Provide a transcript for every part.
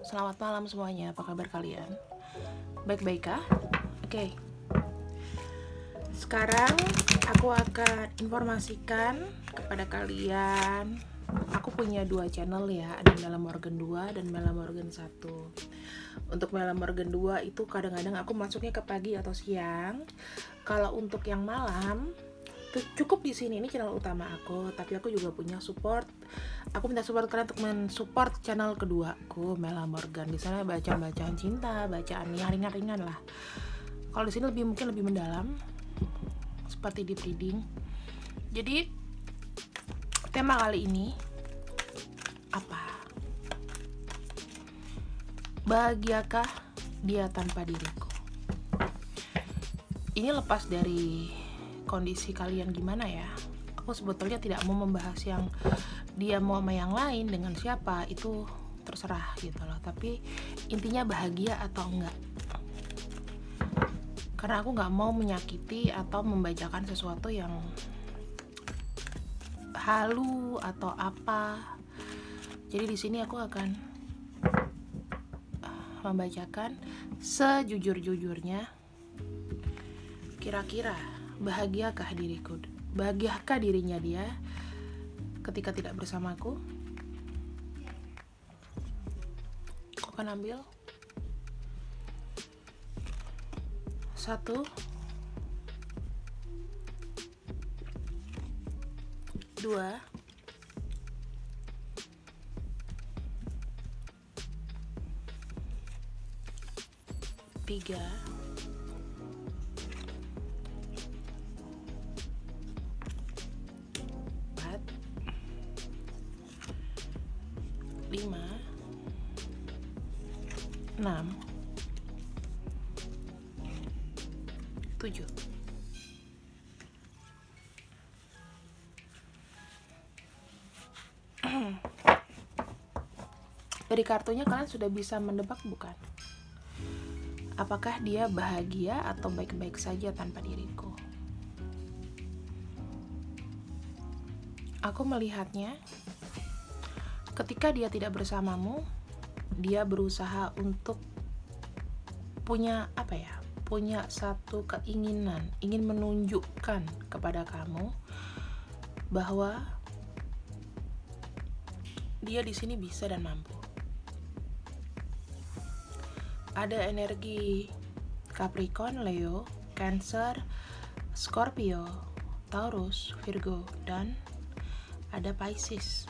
selamat malam semuanya. Apa kabar kalian? Baik-baik kah? Oke. Sekarang aku akan informasikan kepada kalian. Aku punya 2 channel ya, ada Mela Morgan 2 dan Mela Morgan 1. Untuk Mela Morgan 2 itu kadang-kadang aku masuknya ke pagi atau siang. Kalau untuk yang malam cukup di sini, ini channel utama aku, tapi aku juga punya support. Aku minta support kalian untuk mensupport channel kedua aku, Mela Morgan. Di sana bacaan cinta, bacaan yang ringan-ringan lah. Kalau di sini mungkin lebih mendalam, seperti deep reading. Jadi tema kali ini apa? Bahagiakah dia tanpa diriku? Ini lepas dari kondisi kalian gimana ya. Aku sebetulnya tidak mau membahas yang dia mau sama yang lain dengan siapa, itu terserah gitu loh. Tapi intinya bahagia atau enggak. Karena aku nggak mau menyakiti atau membacakan sesuatu yang halu atau apa. Jadi di sini aku akan membacakan sejujur-jujurnya. Kira-kira bahagiakah diriku? Bahagiakah dirinya dia ketika tidak bersamaku? Aku akan ambil 1, 2, 3, 4, 5, 6, 7. Dari kartunya kalian sudah bisa mendebak bukan? Apakah dia bahagia atau baik-baik saja tanpa diriku? Aku melihatnya ketika dia tidak bersamamu, dia berusaha untuk punya punya satu keinginan, ingin menunjukkan kepada kamu bahwa dia di sini bisa dan mampu. Ada energi Capricorn, Leo, Cancer, Scorpio, Taurus, Virgo, dan ada Pisces.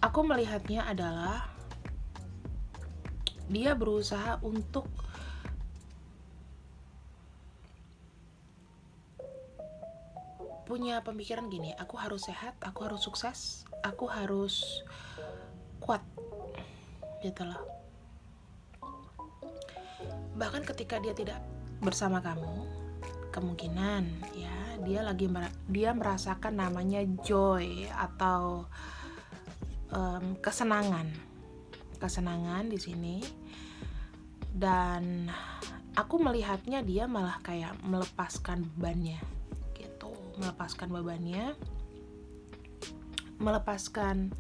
Aku melihatnya adalah dia berusaha untuk punya pemikiran gini, aku harus sehat, aku harus sukses, aku harus kuat gitu loh. Bahkan ketika dia tidak bersama kamu, kemungkinan ya dia merasakan namanya joy atau kesenangan di sini. Dan aku melihatnya dia malah kayak melepaskan bebannya, melepaskan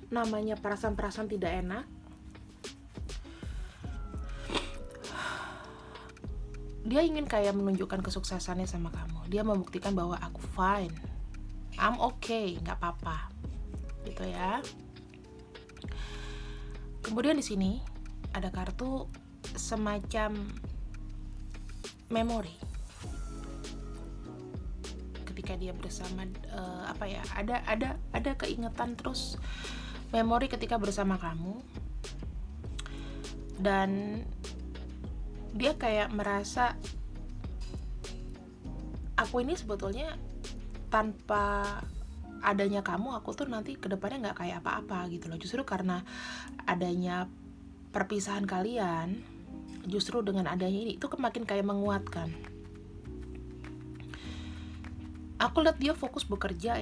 namanya perasaan-perasaan tidak enak. Dia ingin kayak menunjukkan kesuksesannya sama kamu. Dia membuktikan bahwa aku fine, I'm okay, nggak apa-apa, gitu ya. Kemudian di sini ada kartu semacam memori. Ketika dia bersama ada keingetan terus memori ketika bersama kamu, dan dia kayak merasa aku ini sebetulnya tanpa adanya kamu, aku tuh nanti kedepannya nggak kayak apa-apa gitu loh. Justru karena adanya perpisahan kalian, justru dengan adanya ini itu makin kayak menguatkan. Aku lihat dia fokus bekerja,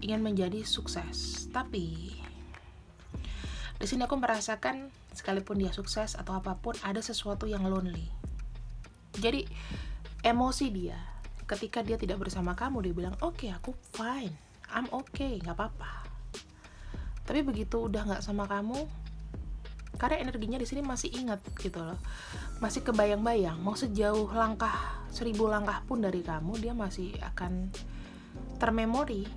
ingin menjadi sukses. Tapi di sini aku merasakan sekalipun dia sukses atau apapun, ada sesuatu yang lonely. Jadi emosi dia ketika dia tidak bersama kamu, dia bilang, oke, aku fine, I'm okay, gak apa-apa. Tapi begitu udah nggak sama kamu, karena energinya di sini masih ingat gitu loh, masih kebayang-bayang, mau sejauh 1000 langkah pun dari kamu, dia masih akan termemori.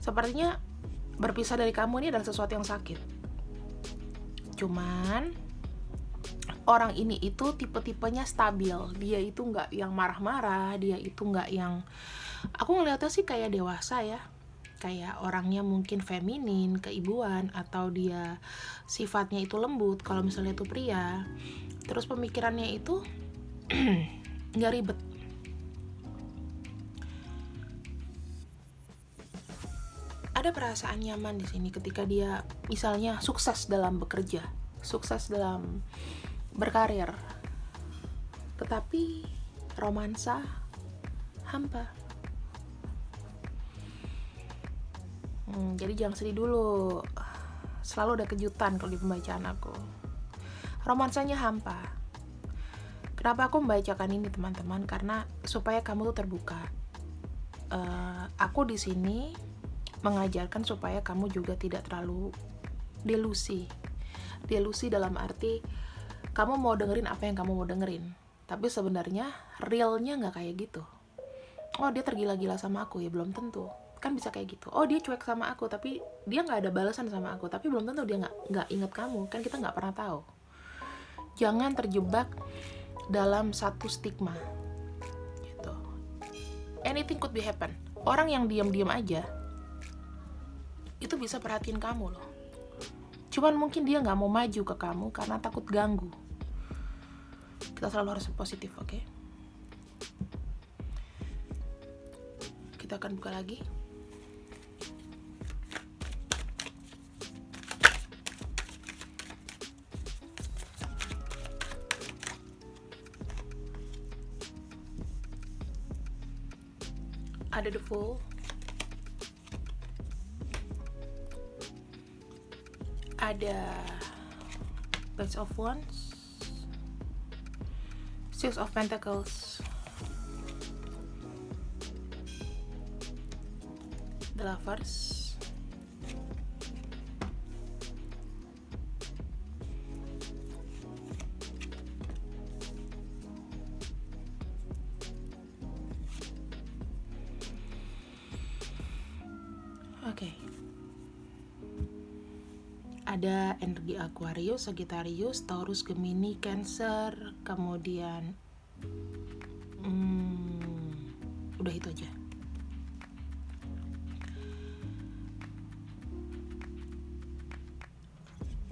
Sepertinya berpisah dari kamu ini adalah sesuatu yang sakit. Cuman orang ini itu tipe-tipenya stabil. Dia itu nggak yang marah-marah, dia itu nggak yang, aku ngeliatnya sih kayak dewasa ya, kayak orangnya mungkin feminin, keibuan, atau dia sifatnya itu lembut kalau misalnya itu pria. Terus pemikirannya itu nggak ribet. Ada perasaan nyaman di sini ketika dia misalnya sukses dalam bekerja, sukses dalam berkarir, tetapi romansa hampa. Jadi jangan sedih dulu, selalu ada kejutan kalau di pembacaan aku. Romansanya hampa. Kenapa aku membacakan ini teman-teman? Karena supaya kamu tuh terbuka. Aku di sini mengajarkan supaya kamu juga tidak terlalu delusi. Delusi dalam arti kamu mau dengerin apa yang kamu mau dengerin, tapi sebenarnya realnya nggak kayak gitu. Oh, dia tergila-gila sama aku, ya belum tentu. Kan bisa kayak gitu. Oh, dia cuek sama aku, tapi dia nggak ada balasan sama aku, tapi belum tentu dia nggak inget kamu. Kan kita nggak pernah tahu. Jangan terjebak dalam satu stigma gitu. Anything could be happen. Orang yang diam-diam aja itu bisa perhatiin kamu loh. Cuman mungkin dia nggak mau maju ke kamu karena takut ganggu. Kita selalu harus positif, oke? Kita akan buka lagi. Ada the Fool, ada Page of Wands, Six of Pentacles, The Lovers, oke. Ada energi Aquarius, Sagittarius, Taurus, Gemini, Cancer, kemudian udah itu aja.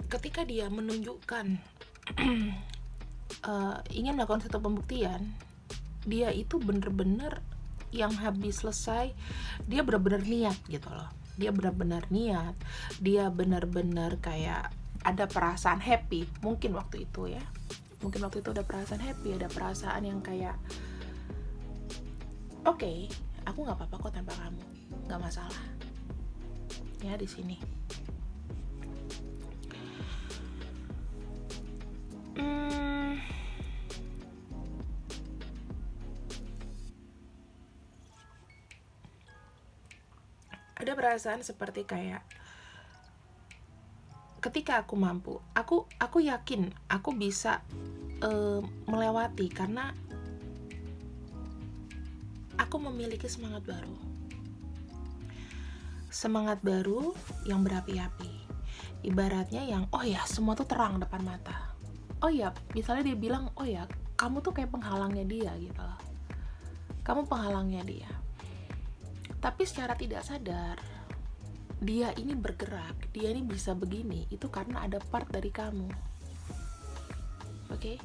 Ketika dia menunjukkan ingin melakukan satu pembuktian, dia itu bener-bener yang habis selesai, dia bener-bener niat gitu loh. Dia benar-benar niat, dia benar-benar kayak ada perasaan happy, mungkin waktu itu ya, mungkin waktu itu ada perasaan happy, ada perasaan yang kayak oke, aku nggak apa-apa kok tanpa kamu, nggak masalah ya di sini. Ada perasaan seperti kayak ketika aku mampu, aku yakin aku bisa melewati karena aku memiliki semangat baru. Semangat baru yang berapi-api. Ibaratnya yang oh ya, semua tuh terang depan mata. Oh ya, misalnya dia bilang, "Oh ya, kamu tuh kayak penghalangnya dia," gitu loh. Kamu penghalangnya dia. Tapi secara tidak sadar, dia ini bergerak, dia ini bisa begini, itu karena ada part dari kamu. Oke?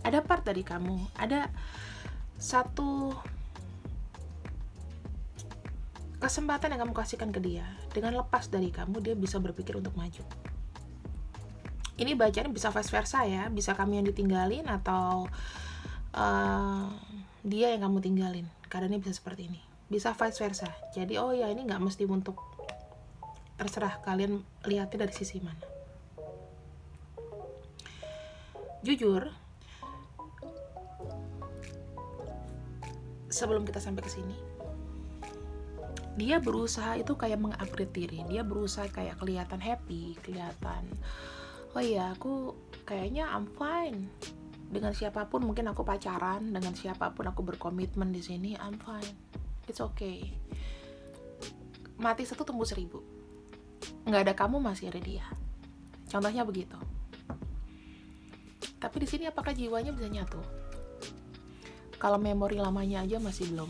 Ada part dari kamu, ada satu kesempatan yang kamu kasihkan ke dia. Dengan lepas dari kamu, dia bisa berpikir untuk maju. Ini bacaan bisa vice versa ya, bisa kamu yang ditinggalin atau dia yang kamu tinggalin. Keadaannya bisa seperti ini. Bisa vice versa. Jadi oh ya, ini nggak mesti untuk, terserah kalian lihatnya dari sisi mana. Jujur, sebelum kita sampai ke sini, Dia berusaha itu kayak mengupgrade diri, dia berusaha kayak kelihatan happy, kelihatan oh iya aku kayaknya I'm fine dengan siapapun, mungkin aku pacaran dengan siapapun, aku berkomitmen di sini, I'm fine, it's okay. Mati satu tumbuh 1000, nggak ada kamu masih ada dia, contohnya begitu. Tapi di sini apakah jiwanya bisa nyatu? Kalau memori lamanya aja masih belum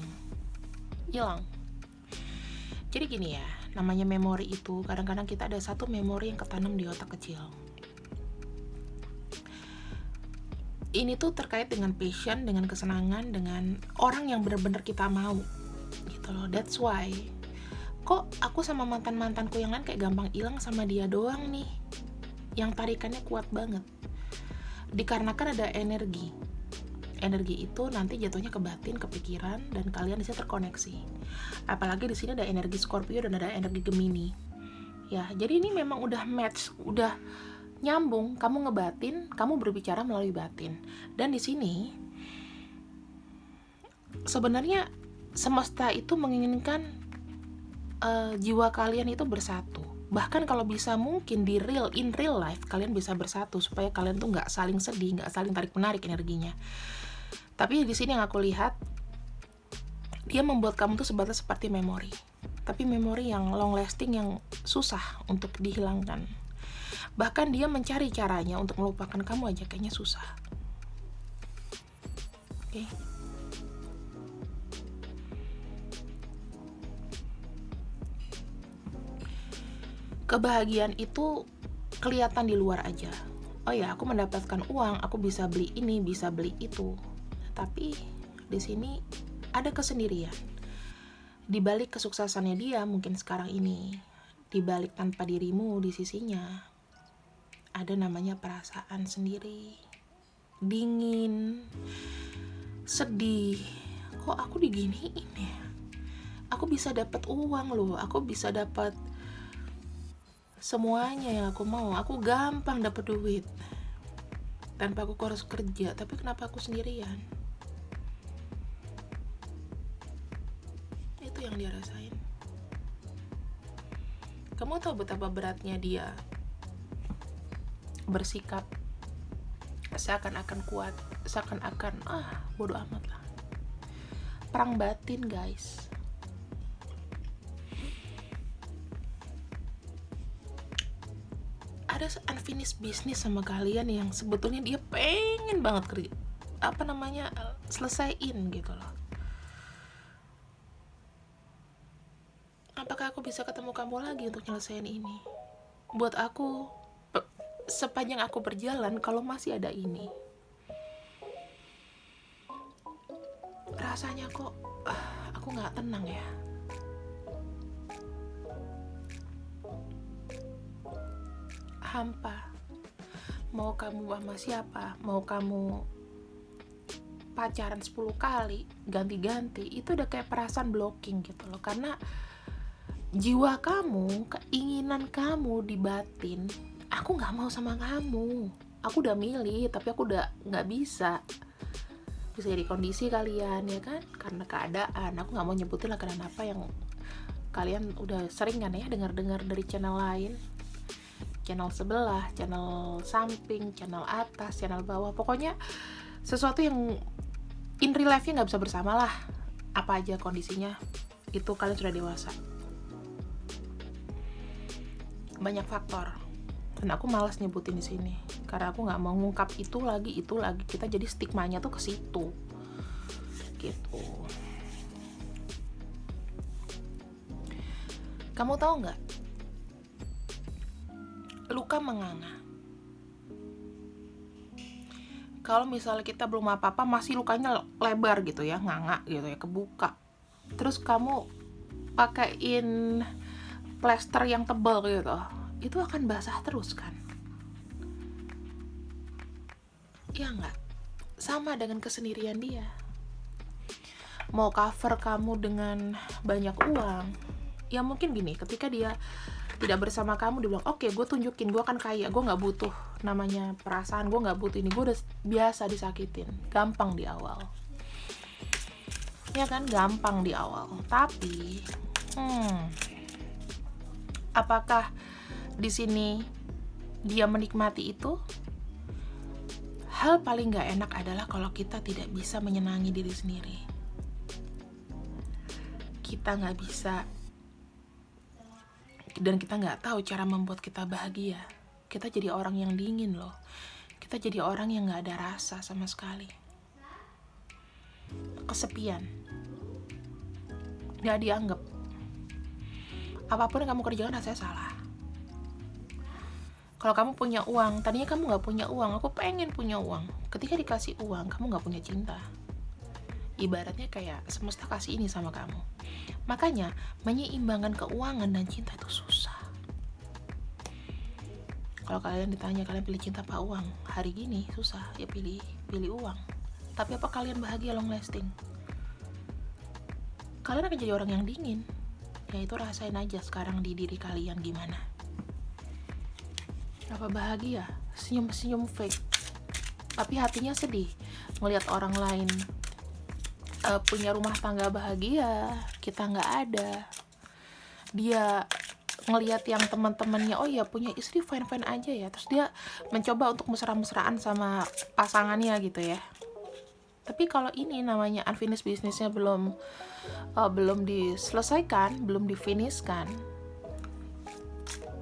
hilang. Jadi gini ya, namanya memori itu kadang-kadang kita ada satu memori yang ketanam di otak kecil. Ini tuh terkait dengan passion, dengan kesenangan, dengan orang yang benar-benar kita mau gitu loh. That's why kok aku sama mantan-mantanku yang lain kayak gampang hilang, sama dia doang nih yang tarikannya kuat banget. Dikarenakan ada energi itu nanti jatuhnya ke batin, ke pikiran, dan kalian di sini terkoneksi. Apalagi di sini ada energi Scorpio dan ada energi Gemini. Ya, jadi ini memang udah match, udah nyambung. Kamu ngebatin, kamu berbicara melalui batin. Dan di sini sebenarnya semesta itu menginginkan jiwa kalian itu bersatu. Bahkan kalau bisa mungkin in real life kalian bisa bersatu supaya kalian tuh nggak saling sedih, nggak saling tarik menarik energinya. Tapi di sini yang aku lihat, dia membuat kamu tuh sebatas seperti memori. Tapi memori yang long lasting, yang susah untuk dihilangkan. Bahkan dia mencari caranya untuk melupakan kamu aja kayaknya susah. Oke. Kebahagiaan itu kelihatan di luar aja. Oh ya, aku mendapatkan uang, aku bisa beli ini, bisa beli itu. Tapi di sini ada kesendirian. Di balik kesuksesannya dia mungkin sekarang ini, di balik tanpa dirimu di sisinya, ada namanya perasaan sendiri, dingin, sedih. Kok aku diginiin ya? Aku bisa dapat uang loh, aku bisa dapat semuanya yang aku mau, aku gampang dapat duit tanpa aku harus kerja, tapi kenapa aku sendirian? Itu yang dia rasain. Kamu tahu betapa beratnya dia bersikap seakan-akan kuat, seakan-akan bodo amat lah. Perang batin, guys. Ada unfinished business sama kalian yang sebetulnya dia pengen banget kerja, selesaiin gitu loh. Apakah aku bisa ketemu kamu lagi untuk nyelesain ini? Buat aku, sepanjang aku berjalan, kalau masih ada ini, rasanya kok aku gak tenang ya. Hampa. Mau kamu sama siapa, mau kamu pacaran 10 kali, ganti-ganti, itu udah kayak perasaan blocking gitu loh. Karena jiwa kamu, keinginan kamu di batin, aku gak mau sama kamu, aku udah milih tapi aku udah gak bisa jadi kondisi kalian ya kan, karena keadaan. Aku gak mau nyebutin lah karena apa, yang kalian udah sering kan ya dengar-dengar dari channel lain, channel sebelah, channel samping, channel atas, channel bawah, pokoknya sesuatu yang in real life-nya gak bisa bersama lah. Apa aja kondisinya, itu kalian sudah dewasa. Banyak faktor, dan aku malas nyebutin di sini karena aku nggak mau ngungkap itu lagi, kita jadi stigmanya tuh ke situ gitu. Kamu tahu nggak, luka menganga. Kalau misalnya kita belum apa-apa masih lukanya lebar gitu ya, nganga gitu ya, kebuka, terus kamu pakein plester yang tebal gitu, itu akan basah terus kan? Ya enggak? Sama dengan kesendirian dia. Mau cover kamu dengan banyak uang, ya mungkin gini, ketika dia tidak bersama kamu, dia bilang, oke, gue tunjukin, gue akan kaya, gue gak butuh namanya perasaan, gue gak butuh ini, gue udah biasa disakitin, gampang di awal. Ya kan, gampang di awal. Tapi Apakah di sini dia menikmati itu? Hal paling gak enak adalah kalau kita tidak bisa menyenangi diri sendiri. Kita gak bisa, dan kita gak tahu cara membuat kita bahagia. Kita jadi orang yang dingin loh. Kita jadi orang yang gak ada rasa sama sekali. Kesepian. Gak dianggap. Apapun yang kamu kerjakan rasanya salah. Kalau kamu punya uang, tadinya kamu gak punya uang, aku pengen punya uang. Ketika dikasih uang, kamu gak punya cinta. Ibaratnya kayak semesta kasih ini sama kamu. Makanya, menyeimbangkan keuangan dan cinta itu susah. Kalau kalian ditanya, kalian pilih cinta apa uang? Hari gini susah, ya pilih uang. Tapi apa kalian bahagia long lasting? Kalian akan jadi orang yang dingin. Ya itu rasain aja sekarang di diri kalian gimana. Apa bahagia? Senyum-senyum fake. Tapi hatinya sedih melihat orang lain punya rumah tangga bahagia, kita nggak ada. Dia ngelihat yang teman-temannya, oh ya punya istri fine-fine aja ya. Terus dia mencoba untuk mesra-mesraan sama pasangannya gitu ya. Tapi kalau ini namanya unfinished business-nya belum diselesaikan, belum difinishkan,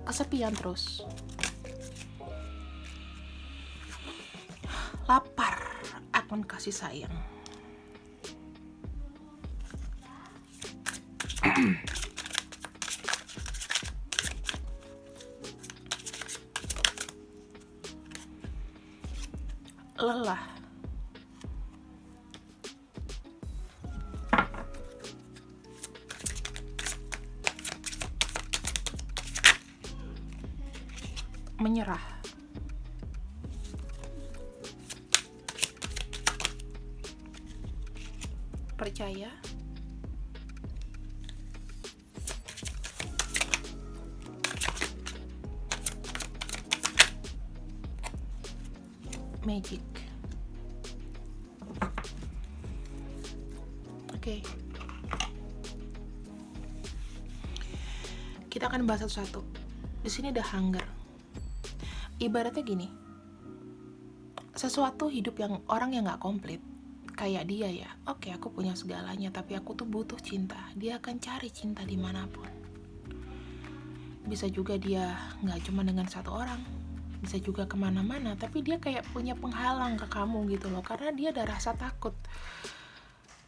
kesepian terus. Lapar akan kasih sayang. Lelah. Menyerah. Percaya. Magic. Oke. Kita akan bahas satu-satu. Di sini ada hunger. Ibaratnya gini. Sesuatu hidup yang orang yang nggak komplit. Kayak dia ya. Oke, aku punya segalanya, tapi aku tuh butuh cinta. Dia akan cari cinta dimanapun. Bisa juga dia nggak cuma dengan satu orang. Bisa juga kemana-mana, tapi dia kayak punya penghalang ke kamu gitu loh, karena dia ada rasa takut.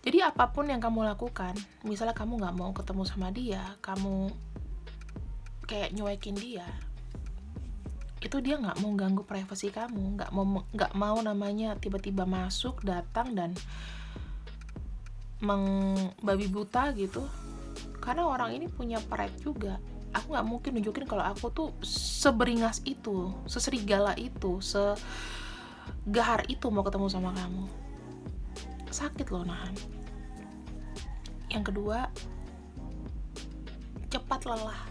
Jadi apapun yang kamu lakukan, misalnya kamu gak mau ketemu sama dia, kamu kayak nyuekin dia, itu dia gak mau ganggu privasi kamu, gak mau namanya tiba-tiba masuk, datang dan membabi buta gitu. Karena orang ini punya pride juga. Aku gak mungkin nunjukin kalau aku tuh seberingas itu, seserigala itu, segahar itu mau ketemu sama kamu. Sakit loh nahan. Yang kedua, cepat lelah.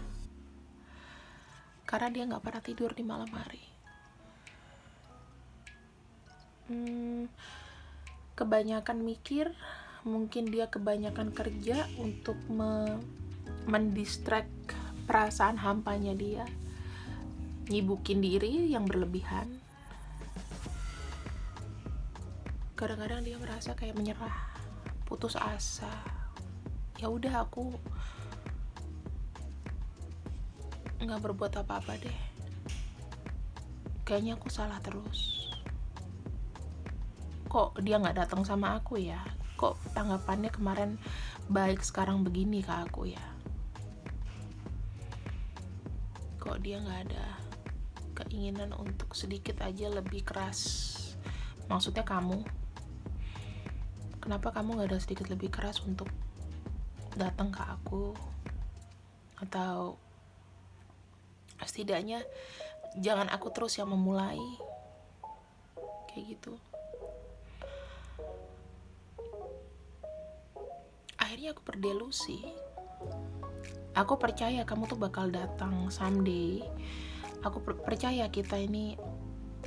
Karena dia gak pernah tidur di malam hari. Kebanyakan mikir, mungkin dia kebanyakan kerja untuk mendistract perasaan hampanya dia, nyibukin diri yang berlebihan. Kadang-kadang dia merasa kayak menyerah, putus asa. Ya udah, aku nggak berbuat apa-apa deh. Kayaknya aku salah terus. Kok dia nggak datang sama aku ya? Kok tanggapannya kemarin baik, sekarang begini ke aku ya? Kok dia gak ada keinginan untuk sedikit aja lebih keras? Maksudnya kamu, kenapa kamu gak ada sedikit lebih keras untuk datang ke aku? Atau setidaknya jangan aku terus yang memulai, kayak gitu. Akhirnya aku berdelusi. Aku percaya kamu tuh bakal datang someday. Aku percaya kita ini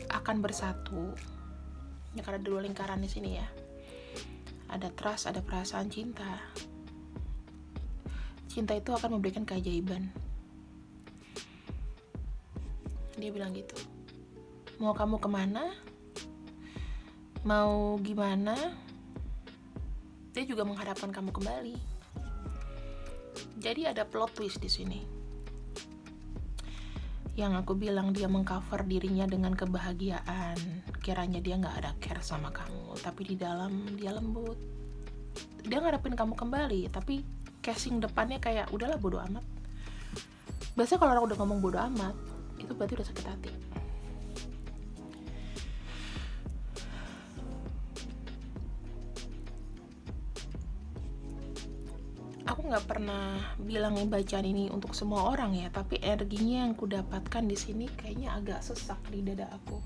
akan bersatu. Ya karena ada dua lingkaran di sini ya. Ada trust, ada perasaan cinta. cinta itu akan memberikan keajaiban. Dia bilang gitu. Mau kamu kemana, mau gimana, dia juga mengharapkan kamu kembali. Jadi ada plot twist di sini. Yang aku bilang dia mengcover dirinya dengan kebahagiaan, kiranya dia nggak ada care sama kamu, tapi di dalam dia lembut. Dia ngarepin kamu kembali, tapi casing depannya kayak udahlah bodo amat. Biasanya kalau orang udah ngomong bodo amat, itu berarti udah sakit hati. Aku nggak pernah bilangin bacaan ini untuk semua orang ya, tapi energinya yang ku dapatkan di sini kayaknya agak sesak di dada aku.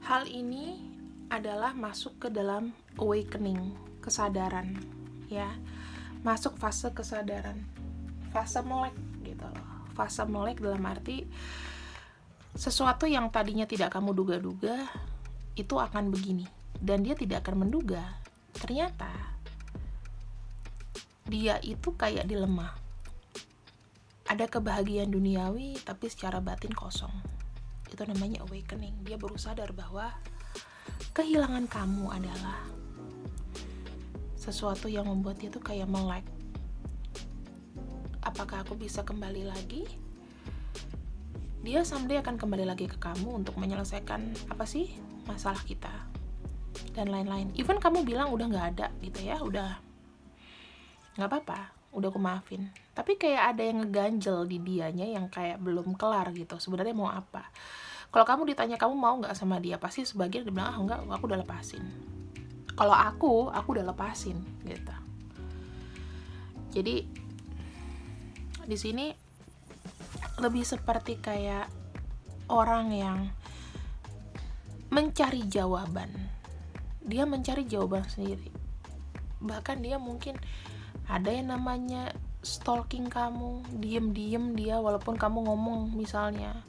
Hal ini adalah masuk ke dalam awakening, kesadaran, ya, masuk fase kesadaran, fase melek gitu loh. Fase melek dalam arti sesuatu yang tadinya tidak kamu duga-duga itu akan begini, dan dia tidak akan menduga ternyata dia itu kayak dilema. Ada kebahagiaan duniawi tapi secara batin kosong. Itu namanya awakening. Dia baru sadar bahwa kehilangan kamu adalah sesuatu yang membuat dia tuh kayak melek. Apakah aku bisa kembali lagi? Dia someday akan kembali lagi ke kamu untuk menyelesaikan apa sih masalah kita dan lain-lain. Even kamu bilang udah nggak ada gitu ya, udah nggak apa-apa, udah aku maafin. Tapi kayak ada yang ngeganjel di dianya yang kayak belum kelar gitu. Sebenarnya mau apa? Kalau kamu ditanya kamu mau nggak sama dia, pasti sebagian dia bilang enggak, aku udah lepasin. Kalau aku udah lepasin gitu. Jadi di sini lebih seperti kayak orang yang mencari jawaban. Dia mencari jawaban sendiri. Bahkan dia mungkin ada yang namanya stalking kamu, diem-diem dia walaupun kamu ngomong misalnya,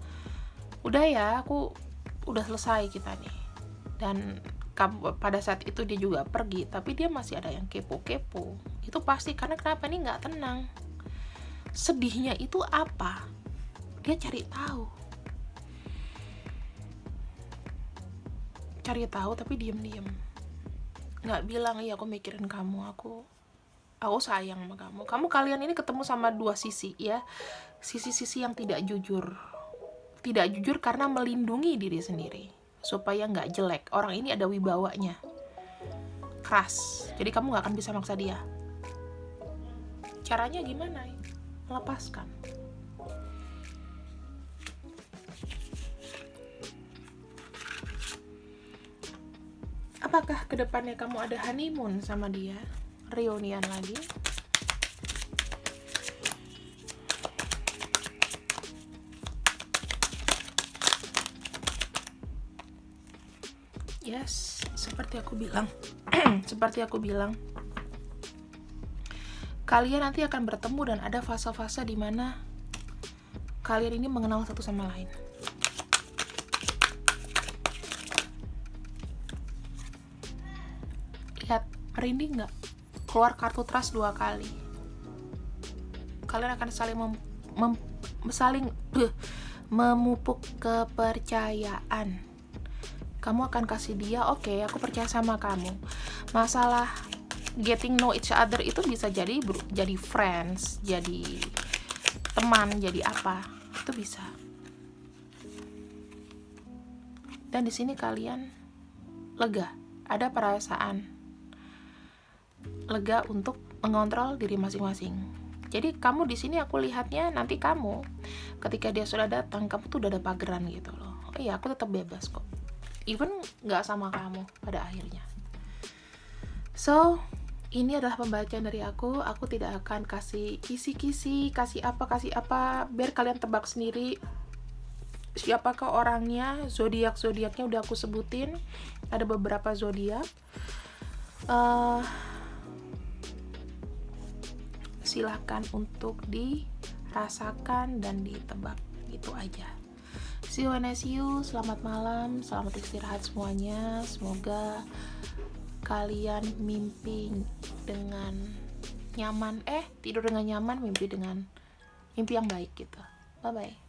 udah ya, aku udah selesai kita nih. Dan pada saat itu dia juga pergi, tapi dia masih ada yang kepo-kepo. Itu pasti karena kenapa nih nggak tenang. Sedihnya itu apa? Dia cari tahu. Cari tahu tapi diem-diem. Nggak bilang, iya aku mikirin kamu, aku sayang sama kamu. Kalian ini ketemu sama dua sisi ya. Sisi-sisi yang tidak jujur. Tidak jujur karena melindungi diri sendiri supaya nggak jelek. Orang ini ada wibawanya, keras, jadi kamu nggak akan bisa maksa dia. Caranya gimana? Melepaskan. Apakah kedepannya kamu ada honeymoon sama dia, reunian lagi? Yes, seperti aku bilang, kalian nanti akan bertemu dan ada fase-fase di mana kalian ini mengenal satu sama lain. Lihat, merinding nggak? Keluar kartu trust 2 kali. Kalian akan saling memupuk kepercayaan. Kamu akan kasih dia, oke, aku percaya sama kamu. Masalah getting know each other itu bisa jadi friends, jadi teman, jadi apa, itu bisa. Dan di sini kalian lega, ada perasaan lega untuk mengontrol diri masing-masing. Jadi kamu di sini aku lihatnya nanti kamu ketika dia sudah datang, kamu tuh udah ada pageran gitu loh. Oh iya, aku tetap bebas kok. Even nggak sama kamu pada akhirnya. So, ini adalah pembacaan dari aku. Aku tidak akan kasih kisi-kisi, kasih apa, biar kalian tebak sendiri siapakah orangnya. Zodiak-zodiaknya udah aku sebutin. Ada beberapa zodiak. Silahkan untuk dirasakan dan ditebak. Gitu aja. See See you when I see you. Selamat malam, selamat istirahat semuanya. Semoga kalian mimpi dengan nyaman, tidur dengan nyaman, mimpi yang baik gitu. Bye bye.